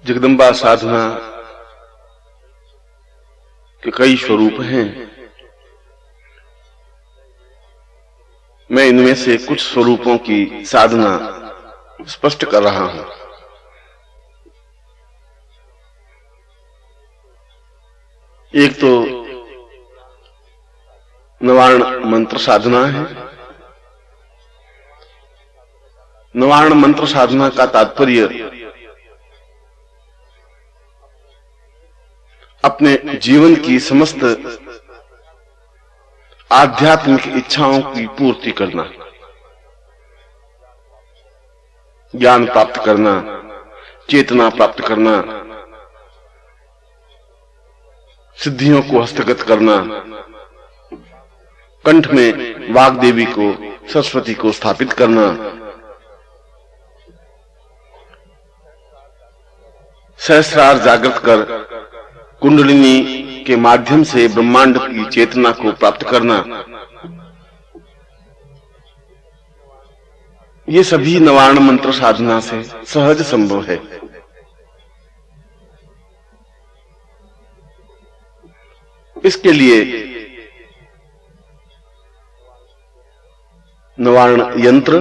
जगदम्बा साधना के कई स्वरूप हैं। मैं इनमें से कुछ स्वरूपों की साधना स्पष्ट कर रहा हूं। एक तो नवार्ण मंत्र साधना है। नवार्ण मंत्र साधना का तात्पर्य अपने जीवन की समस्त आध्यात्मिक इच्छाओं की पूर्ति करना, ज्ञान प्राप्त करना, चेतना प्राप्त करना, सिद्धियों को हस्तगत करना, कंठ में वाग्देवी को, सरस्वती को स्थापित करना, सहस्रार जागृत कर कुंडलिनी के माध्यम से ब्रह्मांड की चेतना को प्राप्त करना, ये सभी नवार्ण मंत्र साधना से सहज संभव है। इसके लिए नवार्ण यंत्र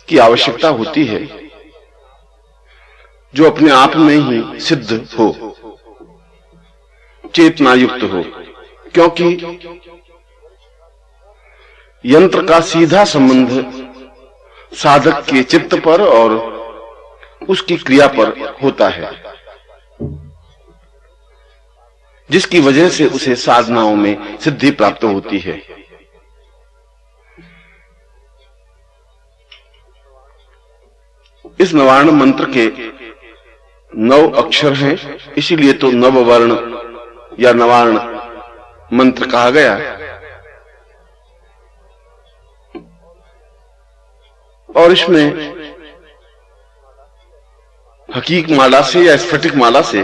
की आवश्यकता होती है जो अपने आप में ही सिद्ध हो, चेतना युक्त हो, क्योंकि यंत्र का सीधा संबंध साधक के चित्त पर और उसकी क्रिया पर होता है, जिसकी वजह से उसे साधनाओं में सिद्धि प्राप्त होती है। इस नवार्ण मंत्र के 9 अक्षर हैं, इसीलिए तो नववर्ण या नवार्ण मंत्र कहा गया। और इसमें हकीक माला से या स्फटिक माला से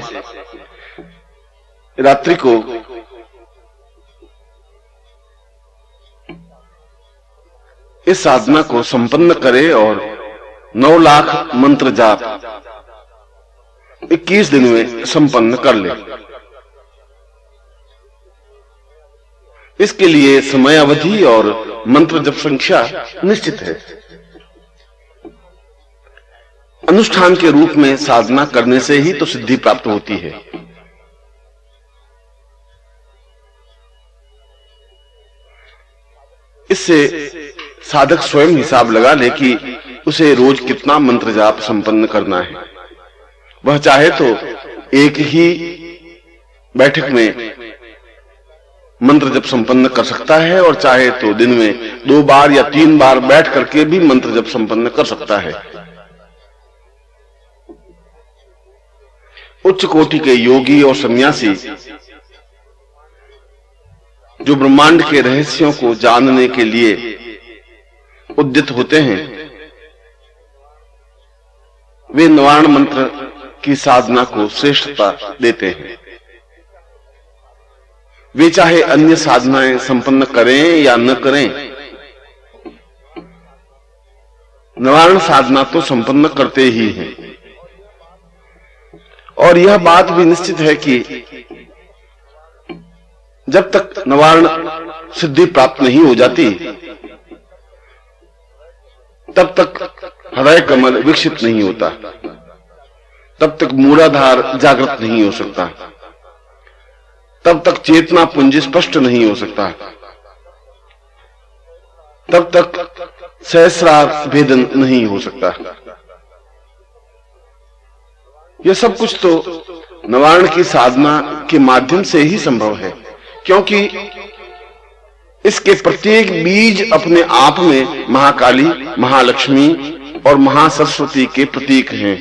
रात्रि को इस साधना को संपन्न करे और 9 लाख मंत्र जाप 21 दिन में संपन्न कर ले। इसके लिए समय अवधि और मंत्र जप संख्या निश्चित है। अनुष्ठान के रूप में साधना करने से ही तो सिद्धि प्राप्त होती है। इससे साधक स्वयं हिसाब लगा ले कि उसे रोज कितना मंत्र जाप संपन्न करना है। वह चाहे तो एक ही बैठक में मंत्र जप संपन्न कर सकता है और चाहे तो दिन में 2 बार या 3 बार बैठ करके भी मंत्र जप संपन्न कर सकता है। उच्च कोटि के योगी और सन्यासी जो ब्रह्मांड के रहस्यों को जानने के लिए उद्यत होते हैं, वे नवार्ण मंत्र की साधना को श्रेष्ठता देते हैं। वे चाहे अन्य साधनाएं संपन्न करें या न करें, नवार्ण साधना तो संपन्न करते ही हैं। और यह बात भी निश्चित है कि जब तक नवार्ण सिद्धि प्राप्त नहीं हो जाती, तब तक हृदय कमल विकसित नहीं होता, तब तक मूलाधार जागृत नहीं हो सकता, तब तक चेतना पुंज स्पष्ट नहीं हो सकता, तब तक सहस्रार भेदन नहीं हो सकता। यह सब कुछ तो नवार्ण की साधना के माध्यम से ही संभव है, क्योंकि इसके प्रत्येक बीज अपने आप में महाकाली, महालक्ष्मी और महासरस्वती के प्रतीक हैं।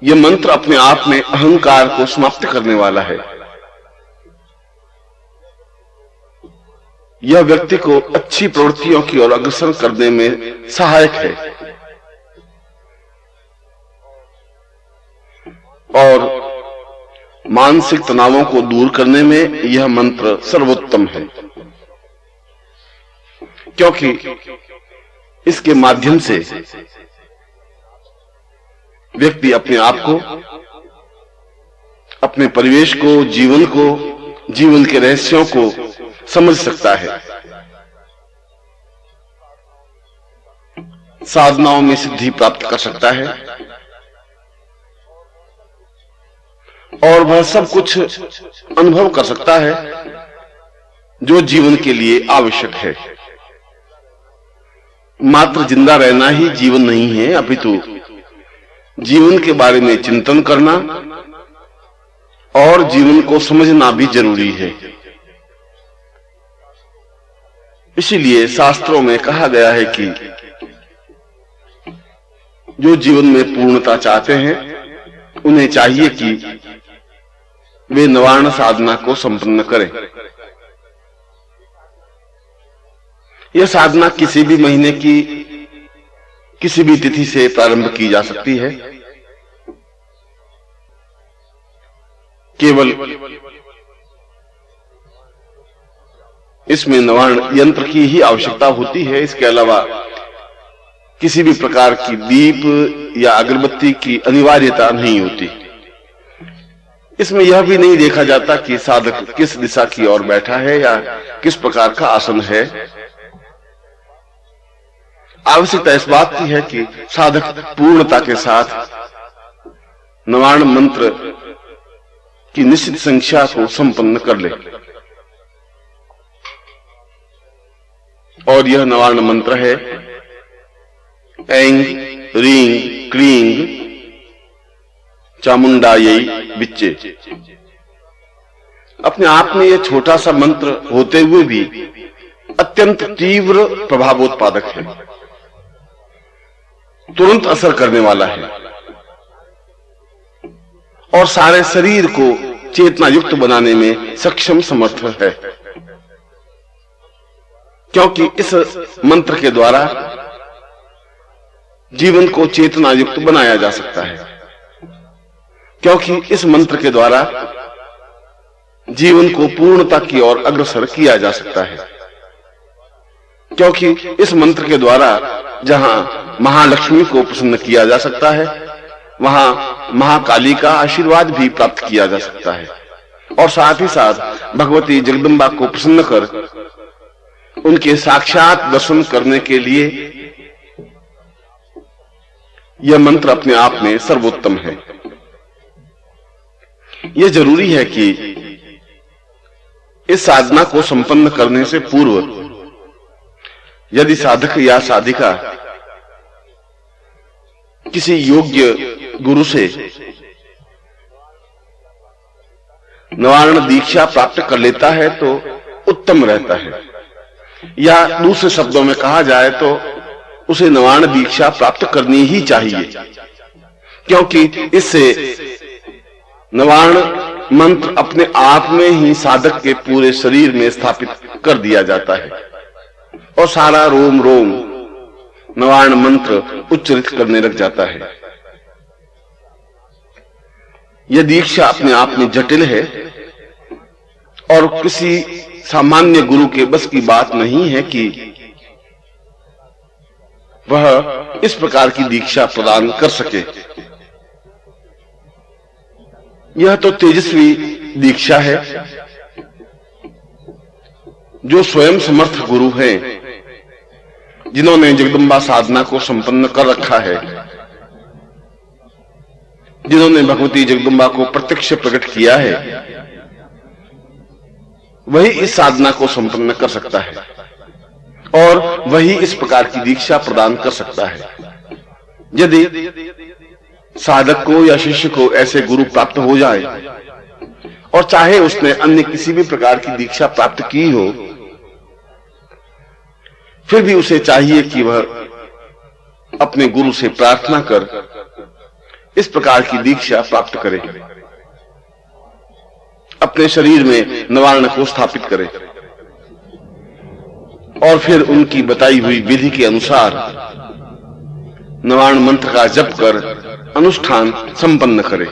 यह मंत्र अपने आप में अहंकार को समाप्त करने वाला है। यह व्यक्ति को अच्छी प्रवृत्तियों की ओर अग्रसर करने में सहायक है और मानसिक तनावों को दूर करने में यह मंत्र सर्वोत्तम है, क्योंकि इसके माध्यम से व्यक्ति अपने आप को, अपने परिवेश को, जीवन के रहस्यों को समझ सकता है। साधनाओं में सिद्धि प्राप्त कर सकता है और वह सब कुछ अनुभव कर सकता है जो जीवन के लिए आवश्यक है। मात्र जिंदा रहना ही जीवन नहीं है, अपितु जीवन के बारे में चिंतन करना और जीवन को समझना भी जरूरी है। इसीलिए शास्त्रों में कहा गया है कि जो जीवन में पूर्णता चाहते हैं उन्हें चाहिए कि वे निवारण साधना को संपन्न करें। यह साधना किसी भी महीने की किसी भी तिथि से प्रारंभ की जा सकती है। केवल इसमें निवारण यंत्र की ही आवश्यकता होती है। इसके अलावा किसी भी प्रकार की दीप या अगरबत्ती की अनिवार्यता नहीं होती। इसमें यह भी नहीं देखा जाता कि साधक किस दिशा की ओर बैठा है या किस प्रकार का आसन है। आवश्यकता इस बात की है कि साधक पूर्णता के साथ निवारण मंत्र की निश्चित संख्या को संपन्न कर ले। और यह निवारण मंत्र है ऐं ह्रीं क्लीं चामुंडायै विच्चे। अपने आप में यह छोटा सा मंत्र होते हुए भी अत्यंत तीव्र प्रभावोत्पादक है, तुरंत असर करने वाला है और सारे शरीर को चेतना युक्त बनाने में सक्षम समर्थ है। क्योंकि इस मंत्र के द्वारा जीवन को चेतना युक्त बनाया जा सकता है, क्योंकि इस मंत्र के द्वारा जीवन को पूर्णता की ओर अग्रसर किया जा सकता है, क्योंकि इस मंत्र के द्वारा जहां महालक्ष्मी को प्रसन्न किया जा सकता है वहां महाकाली का आशीर्वाद भी प्राप्त किया जा सकता है और साथ ही साथ भगवती जगदम्बा को प्रसन्न कर उनके साक्षात दर्शन करने के लिए यह मंत्र अपने आप में सर्वोत्तम है। यह जरूरी है कि इस साधना को संपन्न करने से पूर्व यदि साधक या साधिका किसी योग्य गुरु से निवारण दीक्षा प्राप्त कर लेता है तो उत्तम रहता है, या दूसरे शब्दों में कहा जाए तो उसे निवारण दीक्षा प्राप्त करनी ही चाहिए, क्योंकि इससे निवारण मंत्र अपने आप में ही साधक के पूरे शरीर में स्थापित कर दिया जाता है और सारा रोम रोम निवारण मंत्र उच्चारित करने लग जाता है। यह दीक्षा अपने आप में जटिल है और किसी सामान्य गुरु के बस की बात नहीं है कि वह इस प्रकार की दीक्षा प्रदान कर सके। यह तो तेजस्वी दीक्षा है जो स्वयं समर्थ गुरु हैं, जिन्होंने जगदम्बा साधना को संपन्न कर रखा है, जिन्होंने भगवती जगदम्बा को प्रत्यक्ष प्रकट किया है, वही इस साधना को संपन्न कर सकता है और वही इस प्रकार की दीक्षा प्रदान कर सकता है। यदि साधक को या शिष्य को ऐसे गुरु प्राप्त हो जाए और चाहे उसने अन्य किसी भी प्रकार की दीक्षा प्राप्त की हो, फिर भी उसे चाहिए कि वह अपने गुरु से प्रार्थना कर इस प्रकार की दीक्षा प्राप्त करे, अपने शरीर में निवारण को स्थापित करे और फिर उनकी बताई हुई विधि के अनुसार निवारण मंत्र का जप कर अनुष्ठान संपन्न करे।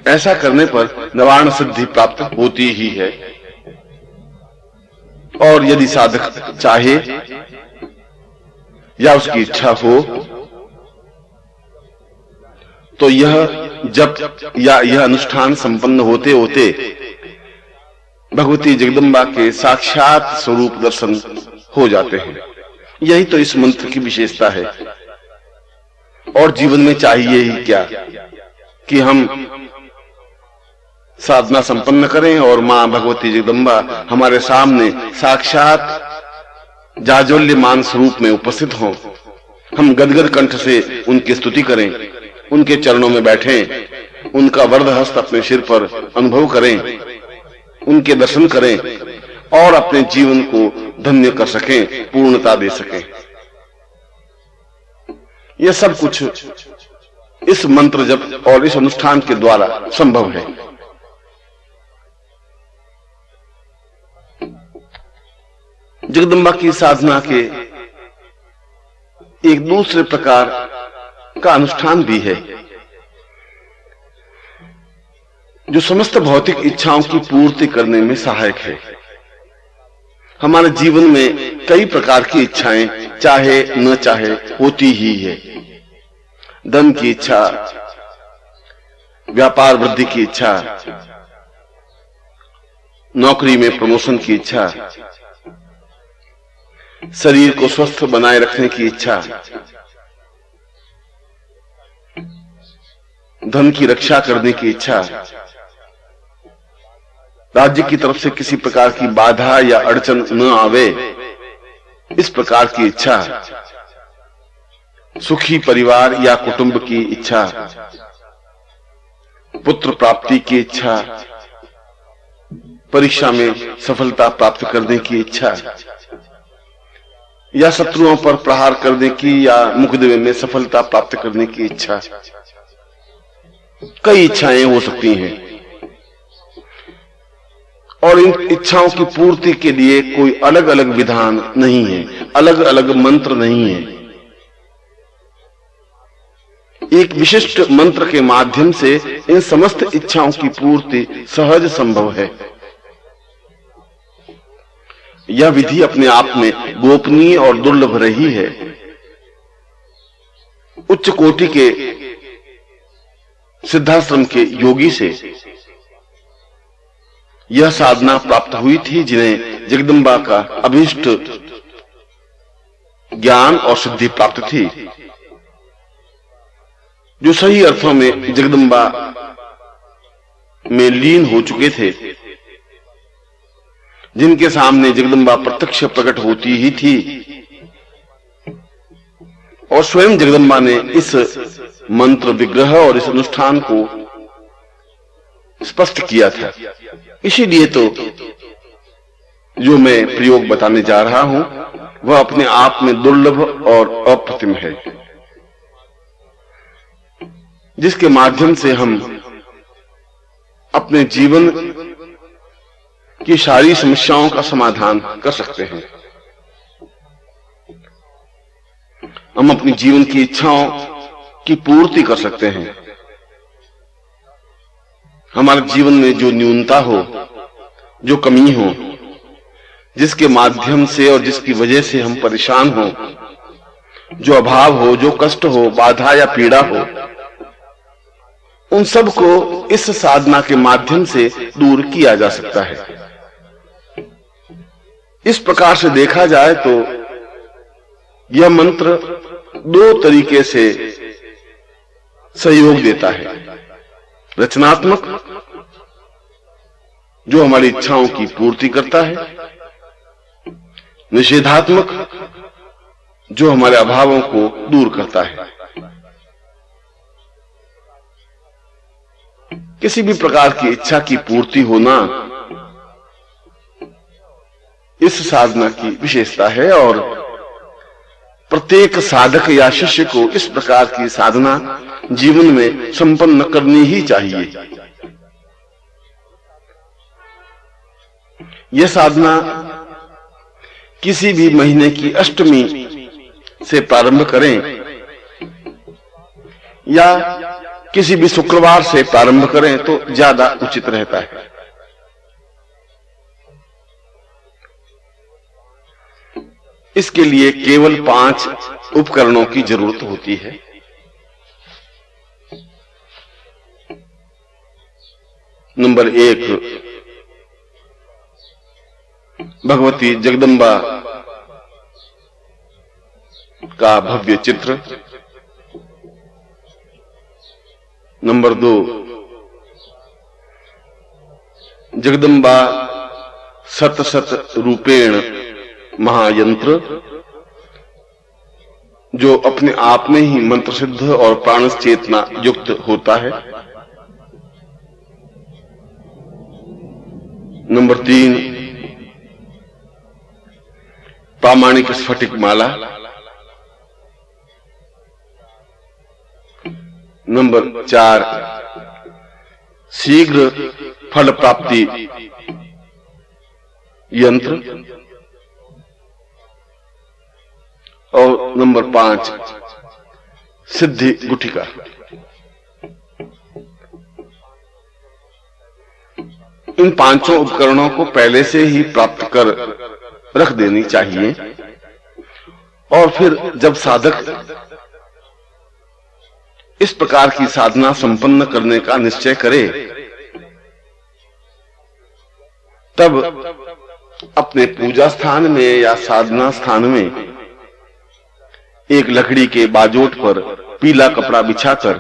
ऐसा करने पर निवारण सिद्धि प्राप्त होती ही है। और यदि साधक चाहे या उसकी इच्छा हो तो यह जप या यह अनुष्ठान संपन्न होते होते भगवती जगदम्बा के साक्षात स्वरूप दर्शन हो जाते हैं। यही तो इस मंत्र की विशेषता है। और जीवन में चाहिए ही क्या कि हम साधना संपन्न करें और मां भगवती जगदम्बा हमारे सामने साक्षात जाज्वल्यमान स्वरूप में उपस्थित हों। हम गदगद कंठ से उनकी स्तुति करें, उनके चरणों में बैठें, उनका वरद हस्त अपने सिर पर अनुभव करें, उनके दर्शन करें और अपने जीवन को धन्य कर सकें, पूर्णता दे सकें। यह सब कुछ इस मंत्र जप और इस अनुष्ठान के द्वारा संभव है। जगदम्बा की साधना के एक दूसरे प्रकार का अनुष्ठान भी है जो समस्त भौतिक इच्छाओं की पूर्ति करने में सहायक है। हमारे जीवन में कई प्रकार की इच्छाएं चाहे न चाहे होती ही है। धन की इच्छा, व्यापार वृद्धि की इच्छा, नौकरी में प्रमोशन की इच्छा, शरीर को स्वस्थ बनाए रखने की इच्छा, धन की रक्षा करने की इच्छा, राज्य की तरफ से किसी प्रकार की बाधा या अड़चन न आवे इस प्रकार की इच्छा, सुखी परिवार या कुटुंब की इच्छा, पुत्र प्राप्ति की इच्छा, परीक्षा में सफलता प्राप्त करने की इच्छा, या शत्रुओं पर प्रहार करने की या मुकदमे में सफलता प्राप्त करने की इच्छा। कई इच्छाएं हो सकती हैं और इन इच्छाओं की पूर्ति के लिए कोई अलग अलग विधान नहीं है, अलग अलग मंत्र नहीं है। एक विशिष्ट मंत्र के माध्यम से इन समस्त इच्छाओं की पूर्ति सहज संभव है। यह विधि अपने आप में गोपनीय और दुर्लभ रही है। उच्च कोटि के सिद्धाश्रम के योगी से यह साधना प्राप्त हुई थी जिन्हें जगदम्बा का अभीष्ट ज्ञान और सिद्धि प्राप्त थी, जो सही अर्थों में जगदम्बा में लीन हो चुके थे, जिनके सामने जगदम्बा प्रत्यक्ष प्रकट होती ही थी और स्वयं जगदम्बा ने इस मंत्र विग्रह और इस अनुष्ठान को स्पष्ट किया था। इसीलिए तो जो मैं प्रयोग बताने जा रहा हूं वह अपने आप में दुर्लभ और अप्रतिम है, जिसके माध्यम से हम अपने जीवन की सारी समस्याओं का समाधान कर सकते हैं। हम अपनी जीवन की इच्छाओं की पूर्ति कर सकते हैं। हमारे जीवन में जो न्यूनता हो, जो कमी हो, जिसके माध्यम से और जिसकी वजह से हम परेशान हो, जो अभाव हो, जो कष्ट हो, बाधा या पीड़ा हो, उन सब को इस साधना के माध्यम से दूर किया जा सकता है। इस प्रकार से देखा जाए तो यह मंत्र दो तरीके से सहयोग देता है। रचनात्मक, जो हमारी इच्छाओं की पूर्ति करता है, निषेधात्मक, जो हमारे अभावों को दूर करता है। किसी भी प्रकार की इच्छा की पूर्ति होना इस साधना की विशेषता है और प्रत्येक साधक या शिष्य को इस प्रकार की साधना जीवन में संपन्न करनी ही चाहिए। यह साधना किसी भी महीने की अष्टमी से प्रारंभ करें या किसी भी शुक्रवार से प्रारंभ करें तो ज्यादा उचित रहता है। इसके लिए केवल 5 उपकरणों की जरूरत होती है। नंबर 1, भगवती जगदम्बा का भव्य चित्र। नंबर 2, जगदम्बा सत रूपेण महायंत्र, जो अपने आप में ही मंत्र सिद्ध और प्राण चेतना युक्त होता है। नंबर 3, प्रामाणिक स्फटिक माला। नंबर 4, शीघ्र फल प्राप्ति यंत्र। और नंबर 5, सिद्धि गुटिका। इन 5 उपकरणों को पहले से ही प्राप्त कर रख देनी चाहिए, और फिर जब साधक इस प्रकार की साधना संपन्न करने का निश्चय करे, तब अपने पूजा स्थान में या साधना स्थान में एक लकड़ी के बाजोट पर पीला कपड़ा बिछाकर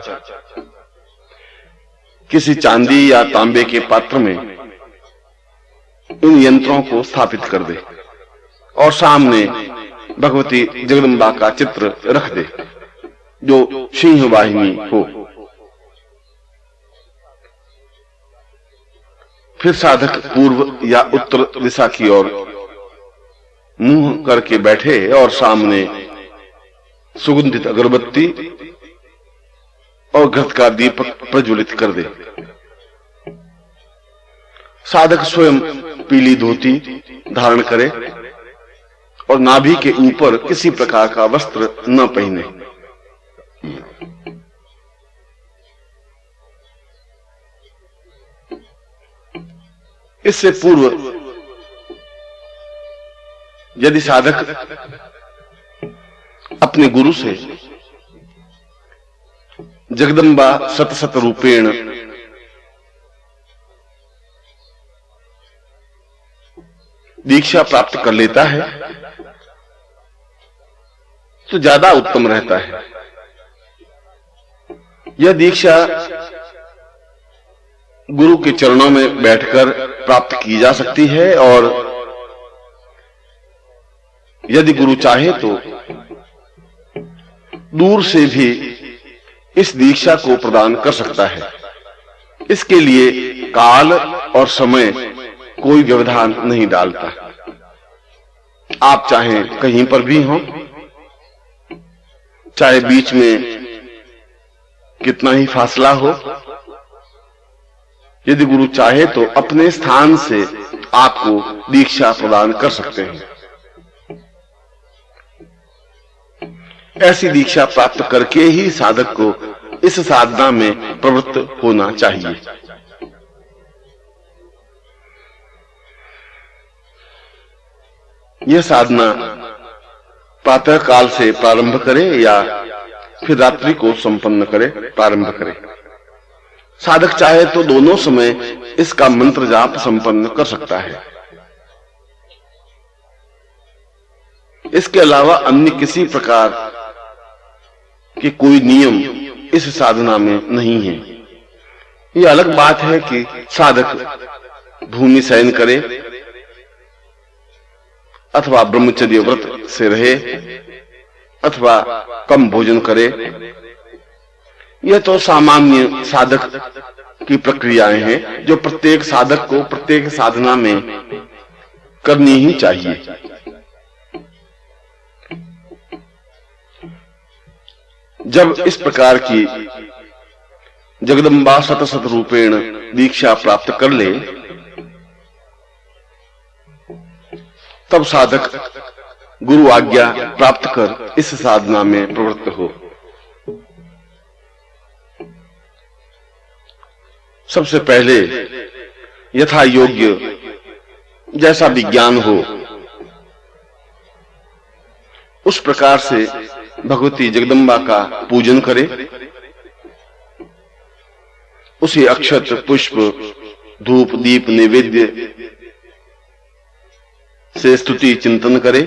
किसी चांदी या तांबे के पात्र में इन यंत्रों को स्थापित कर दे और सामने भगवती जगदम्बा का चित्र रख दे, जो सिंह वाहिनी हो। फिर साधक पूर्व या उत्तर दिशा की ओर मुंह करके बैठे और सामने सुगंधित अगरबत्ती और घृत का दीपक प्रज्वलित कर दे। साधक स्वयं पीली धोती धारण करे और नाभि के ऊपर किसी प्रकार का वस्त्र न पहने। इससे पूर्व यदि साधक अपने गुरु से जगदम्बा सत रूपेण दीक्षा प्राप्त कर लेता है तो ज्यादा उत्तम रहता है। यह दीक्षा गुरु के चरणों में बैठकर प्राप्त की जा सकती है, और यदि गुरु चाहे तो दूर से भी इस दीक्षा को प्रदान कर सकता है। इसके लिए काल और समय कोई व्यवधान नहीं डालता। आप चाहें कहीं पर भी हों, चाहे बीच में कितना ही फासला हो, यदि गुरु चाहे तो अपने स्थान से आपको दीक्षा प्रदान कर सकते हैं। ऐसी दीक्षा प्राप्त करके ही साधक को इस साधना में प्रवृत्त होना चाहिए। यह साधना प्रातः काल से प्रारंभ करे या फिर रात्रि को संपन्न करे, प्रारंभ करे। साधक चाहे तो दोनों समय इसका मंत्र जाप संपन्न कर सकता है। इसके अलावा अन्य किसी प्रकार के कोई नियम इस साधना में नहीं है। यह अलग बात है कि साधक भूमि शयन करे अथवा ब्रह्मचर्य व्रत से रहे अथवा कम भोजन करे। यह तो सामान्य साधक की प्रक्रियाएं हैं जो प्रत्येक साधक को प्रत्येक साधना में करनी ही चाहिए। जब इस प्रकार की जगदम्बा सत रूपेण दीक्षा प्राप्त कर ले, तब साधक गुरु आज्ञा प्राप्त कर इस साधना में प्रवृत्त हो। सबसे पहले यथा योग्य जैसा विज्ञान हो उस प्रकार से भगवती जगदम्बा का पूजन करे, उसे अक्षत, पुष्प, धूप, दीप, नैवेद्य से स्तुति चिंतन करे,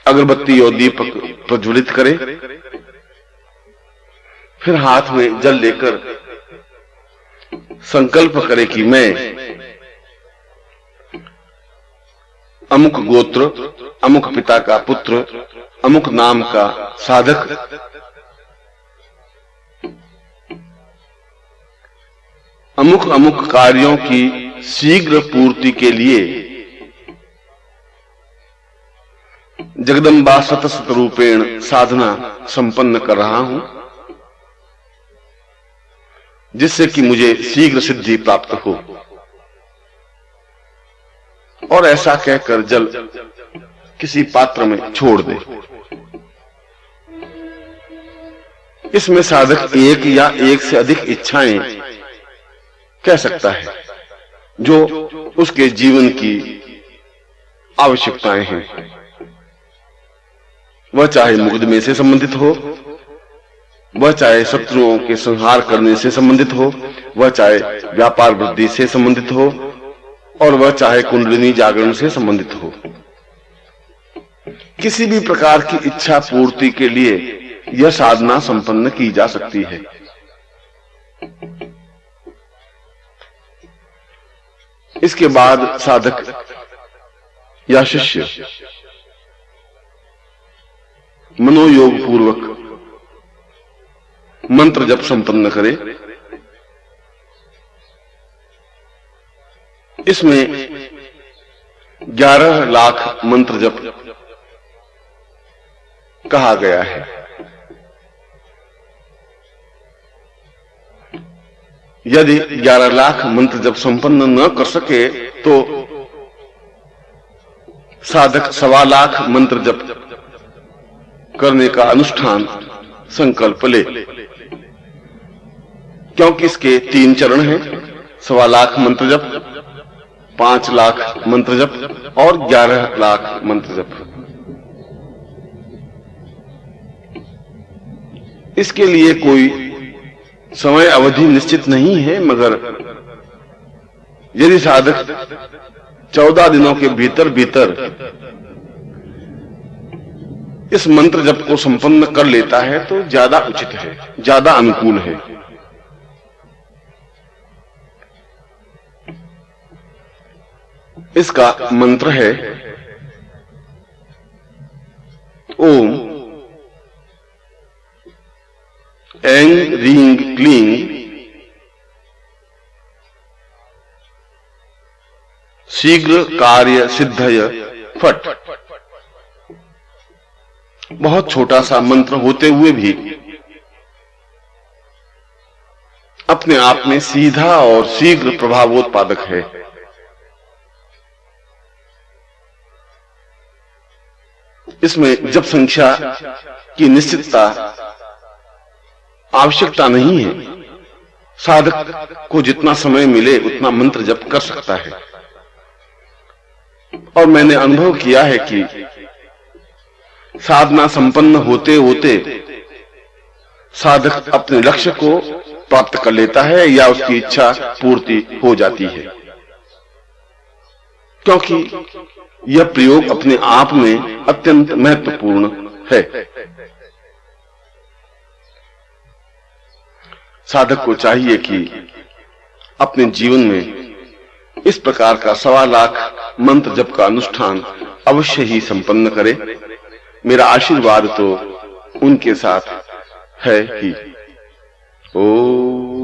अगरबत्ती और दीपक प्रज्वलित करे, फिर हाथ में जल लेकर संकल्प करे कि मैं अमुक गोत्र, अमुक पिता का पुत्र, अमुक नाम का साधक, अमुक अमुक कार्यों की शीघ्र पूर्ति के लिए जगदम्बा सतत रूपेण साधना संपन्न कर रहा हूं, जिससे कि मुझे शीघ्र सिद्धि प्राप्त हो। और ऐसा कहकर जल किसी पात्र में छोड़ दे। इसमें साधक एक या एक से अधिक इच्छाएं कह सकता है जो उसके जीवन की आवश्यकताएं हैं। वह चाहे मुकदमे से संबंधित हो, वह चाहे शत्रुओं के संहार करने से संबंधित हो, वह चाहे व्यापार वृद्धि से संबंधित हो, और वह चाहे कुंडलिनी जागरण से संबंधित हो। किसी भी प्रकार की इच्छा पूर्ति के लिए यह साधना संपन्न की जा सकती है। इसके बाद साधक या शिष्य मनोयोग पूर्वक मंत्र जप संपन्न करे। इसमें 11 लाख मंत्र जप कहा गया है। यदि 11 लाख मंत्र जप संपन्न न कर सके तो साधक 1.25 लाख मंत्र जप करने का अनुष्ठान संकल्प ले, क्योंकि इसके 3 चरण हैं: 1.25 लाख मंत्र जप, 5 लाख मंत्र जप और 11 लाख मंत्र जप। इसके लिए कोई समय अवधि निश्चित नहीं है, मगर यदि साधक 14 दिनों के भीतर भीतर इस मंत्र जप को संपन्न कर लेता है तो ज्यादा उचित है, ज्यादा अनुकूल है। इसका मंत्र है ओम ऐं ह्रीं क्लीं शीघ्र कार्य सिद्धय फट। बहुत छोटा सा मंत्र होते हुए भी अपने आप में सीधा और शीघ्र प्रभावोत्पादक है। इसमें जप संख्या की निश्चितता आवश्यकता नहीं है। साधक को जितना समय मिले उतना मंत्र जप कर सकता है। और मैंने अनुभव किया है कि साधना संपन्न होते होते साधक अपने लक्ष्य को प्राप्त कर लेता है या उसकी इच्छा पूर्ति हो जाती है, क्योंकि यह प्रयोग अपने आप में अत्यंत महत्वपूर्ण है। साधक को चाहिए कि अपने जीवन में इस प्रकार का 1.25 लाख मंत्र जप का अनुष्ठान अवश्य ही संपन्न करे। मेरा आशीर्वाद तो उनके साथ है ही। ओम।